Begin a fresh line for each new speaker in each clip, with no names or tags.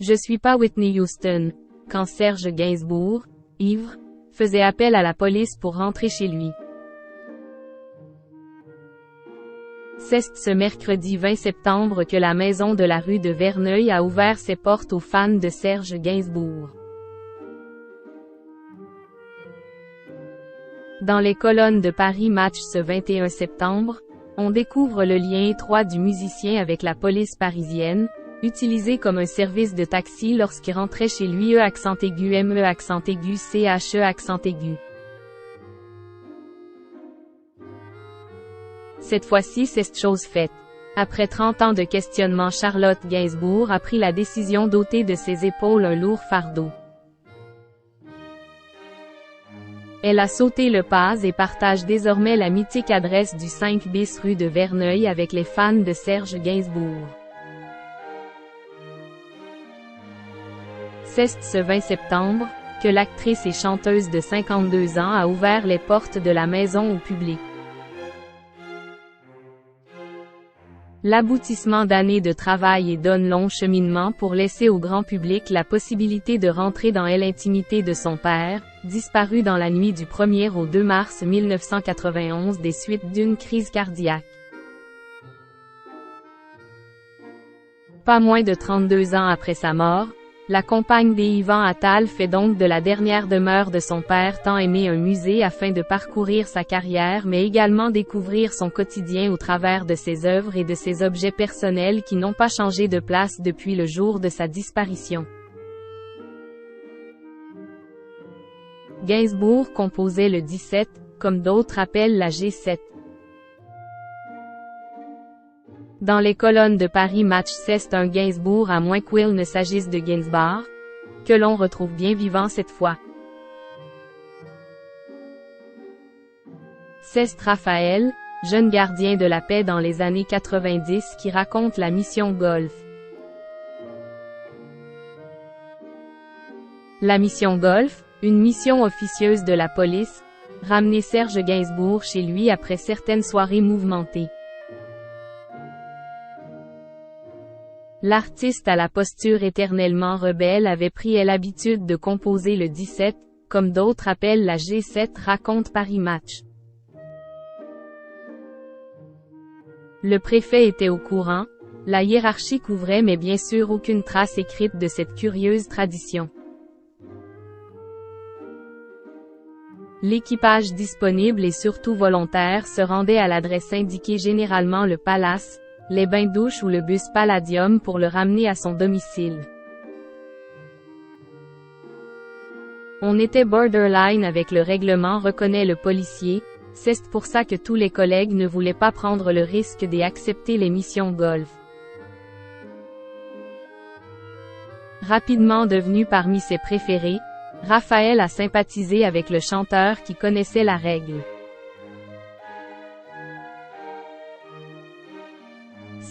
Je suis pas Whitney Houston, quand Serge Gainsbourg, ivre, faisait appel à la police pour rentrer chez lui. C'est ce mercredi 20 septembre que la maison de la rue de Verneuil a ouvert ses portes aux fans de Serge Gainsbourg. Dans les colonnes de Paris Match ce 21 septembre, on découvre le lien étroit du musicien avec la police parisienne, utilisé comme un service de taxi lorsqu'il rentrait chez lui accent aigu accent aigu accent aigu. Cette fois-ci c'est chose faite. Après 30 ans de questionnement, Charlotte Gainsbourg a pris la décision d'ôter de ses épaules un lourd fardeau. Elle a sauté le pas et partage désormais la mythique adresse du 5 bis rue de Verneuil avec les fans de Serge Gainsbourg. C'est ce 20 septembre, que l'actrice et chanteuse de 52 ans a ouvert les portes de la maison au public. L'aboutissement d'années de travail et d'un long cheminement pour laisser au grand public la possibilité de rentrer dans l'intimité de son père, disparu dans la nuit du 1er au 2 mars 1991 des suites d'une crise cardiaque. Pas moins de 32 ans après sa mort, la compagne d'Yvan Attal fait donc de la dernière demeure de son père tant aimé un musée afin de parcourir sa carrière mais également découvrir son quotidien au travers de ses œuvres et de ses objets personnels qui n'ont pas changé de place depuis le jour de sa disparition. Gainsbourg composait le 17, comme d'autres appellent la G7. Dans les colonnes de Paris Match c'est un Gainsbourg à moins qu'il ne s'agisse de Gainsbourg, que l'on retrouve bien vivant cette fois. C'est Raphaël, jeune gardien de la paix dans les années 90 qui raconte la mission Golf. La mission Golf, une mission officieuse de la police, ramenait Serge Gainsbourg chez lui après certaines soirées mouvementées. L'artiste à la posture éternellement rebelle avait pris l'habitude de composer le 17, comme d'autres appellent la G7 raconte Paris Match. Le préfet était au courant, la hiérarchie couvrait mais bien sûr aucune trace écrite de cette curieuse tradition. L'équipage disponible et surtout volontaire se rendait à l'adresse indiquée, généralement le Palace, les bains-douches ou le bus Palladium pour le ramener à son domicile. On était borderline avec le règlement, reconnaît le policier, c'est pour ça que tous les collègues ne voulaient pas prendre le risque d'accepter les missions Golf. Rapidement devenu parmi ses préférés, Raphaël a sympathisé avec le chanteur qui connaissait la règle.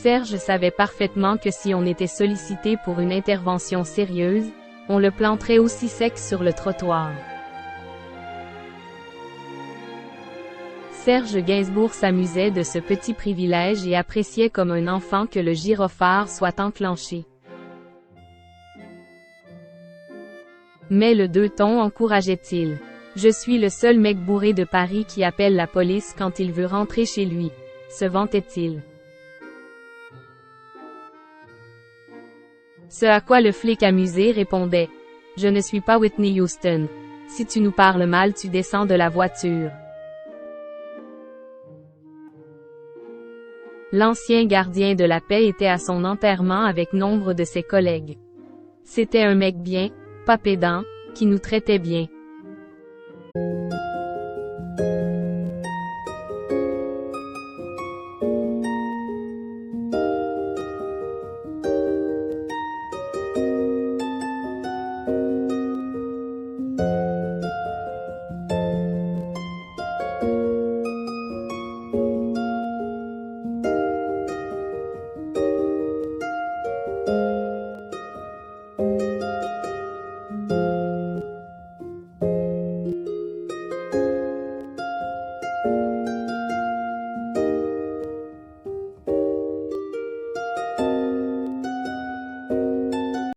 Serge savait parfaitement que si on était sollicité pour une intervention sérieuse, on le planterait aussi sec sur le trottoir. Serge Gainsbourg s'amusait de ce petit privilège et appréciait comme un enfant que le gyrophare soit enclenché. Mais le deux tons encourageait-il. « Je suis le seul mec bourré de Paris qui appelle la police quand il veut rentrer chez lui », se vantait-il. Ce à quoi le flic amusé répondait « Je ne suis pas Whitney Houston. Si tu nous parles mal tu descends de la voiture. » L'ancien gardien de la paix était à son enterrement avec nombre de ses collègues. C'était un mec bien, pas pédant, qui nous traitait bien.